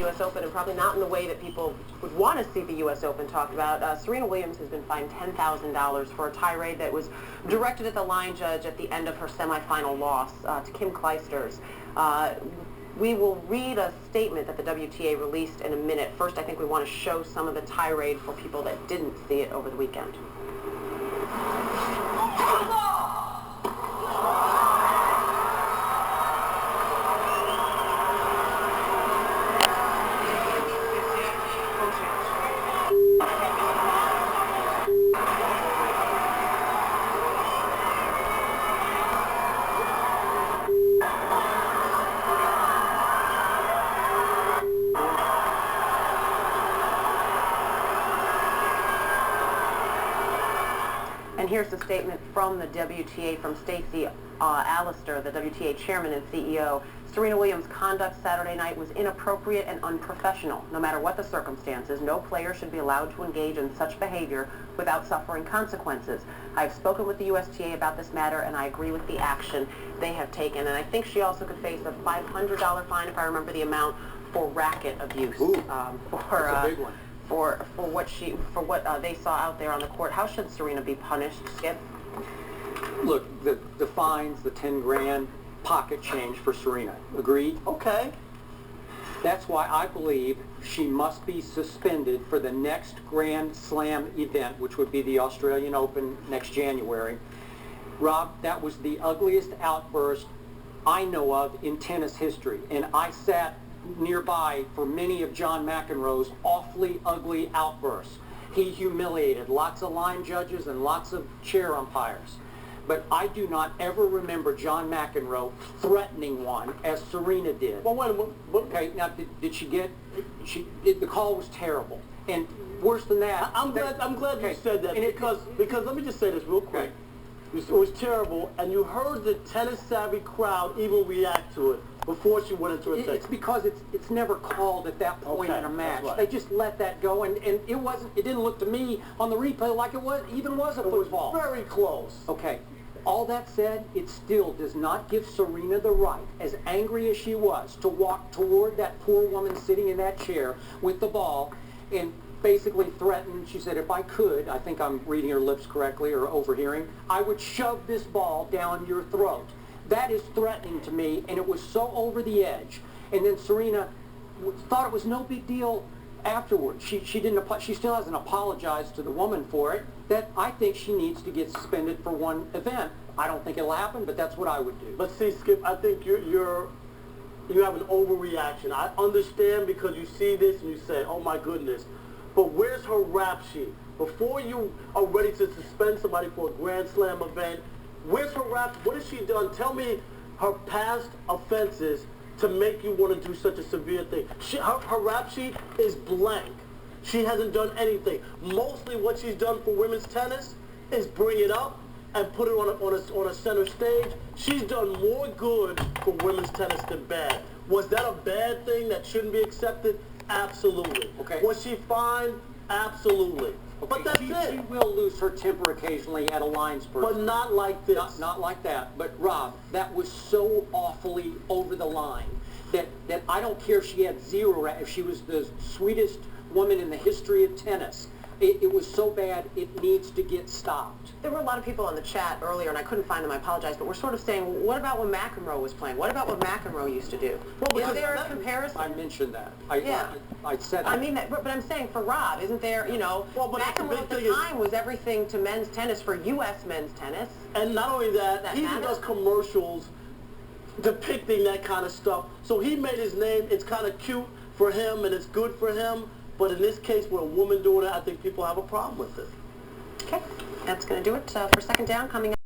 U.S. Open, and probably not in the way that people would want to see the U.S. Open talked about. Serena Williams has been fined $10,000 for a tirade that was directed at the line judge at the end of her semifinal loss to Kim CLIJSTERS. We will read a statement that the WTA released in a minute. First, I think we want to show some of the tirade for people that didn't see it over the weekend. And here's the statement from the WTA from Stacey Alister, the WTA chairman and CEO. Serena Williams' conduct Saturday night was inappropriate and unprofessional. No matter what the circumstances, no player should be allowed to engage in such behavior without suffering consequences. I've spoken with the USTA about this matter, and I agree with the action they have taken. And I think she also could face a $500 fine, if I remember the amount, for racket abuse. Ooh, that's a big one. For what they saw out there on the court. How should Serena be punished, Skip? Look, the fines, the 10 grand, pocket change for Serena. Agreed? Okay. That's why I believe she must be suspended for the next Grand Slam event, which would be the Australian Open next January. Rob, that was the ugliest outburst I know of in tennis history, and I sat nearby for many of John McEnroe's awfully ugly outbursts. He humiliated lots of line judges and lots of chair umpires. But I do not ever remember John McEnroe threatening one as Serena did. Well, wait a minute. Okay, now did she get? The call was terrible, and worse than that. I'm glad you said that, because let me just say this real quick. Okay. It was terrible, and you heard the tennis-savvy crowd even react to it before she went into a It's because it's never called at that point in a match. Right. They just let that go, and it didn't look to me on the replay like it was a football. It was very close. Okay. All that said, it still does not give Serena the right, as angry as she was, to walk toward that poor woman sitting in that chair with the ball and basically threaten. She said, if I could, I think I'm reading her lips correctly or overhearing, I would shove this ball down your throat. That is threatening to me, and it was so over the edge. And then Serena thought it was no big deal afterwards. She still hasn't apologized to the woman for it. That I think she needs to get suspended for one event. I don't think it'll happen, but that's what I would do. But see, Skip, I think you have an overreaction. I understand because you see this and you say, oh my goodness. But where's her rap sheet? Before you are ready to suspend somebody for a Grand Slam event, where's her rap? What has she done? Tell me her past offenses to make you want to do such a severe thing. Her rap sheet is blank. She hasn't done anything. Mostly what she's done for women's tennis is bring it up and put it on a center stage. She's done more good for women's tennis than bad. Was that a bad thing that shouldn't be accepted? Absolutely. Okay. Was she fined? Absolutely. Okay. But that's it. She will lose her temper occasionally at a line spurt. But not like this. Not like that. But Rob, that was so awfully over the line that I don't care if she had zero, if she was the sweetest woman in the history of tennis. It was so bad, it needs to get stopped. There were a lot of people on the chat earlier, and I couldn't find them, I apologize, but we're sort of saying, what about when McEnroe was playing? What about what McEnroe used to do? Well, Is there a comparison? I mentioned that. Yeah. I said that. I mean, but I'm saying for Rob, isn't there, Well, but McEnroe at the time was everything to men's tennis for U.S. men's tennis. And not only that, he even does commercials depicting that kind of stuff. So he made his name. It's kind of cute for him, and it's good for him. But in this case, with a woman doing it, I think people have a problem with it. Okay, that's going to do it for Second Down coming up.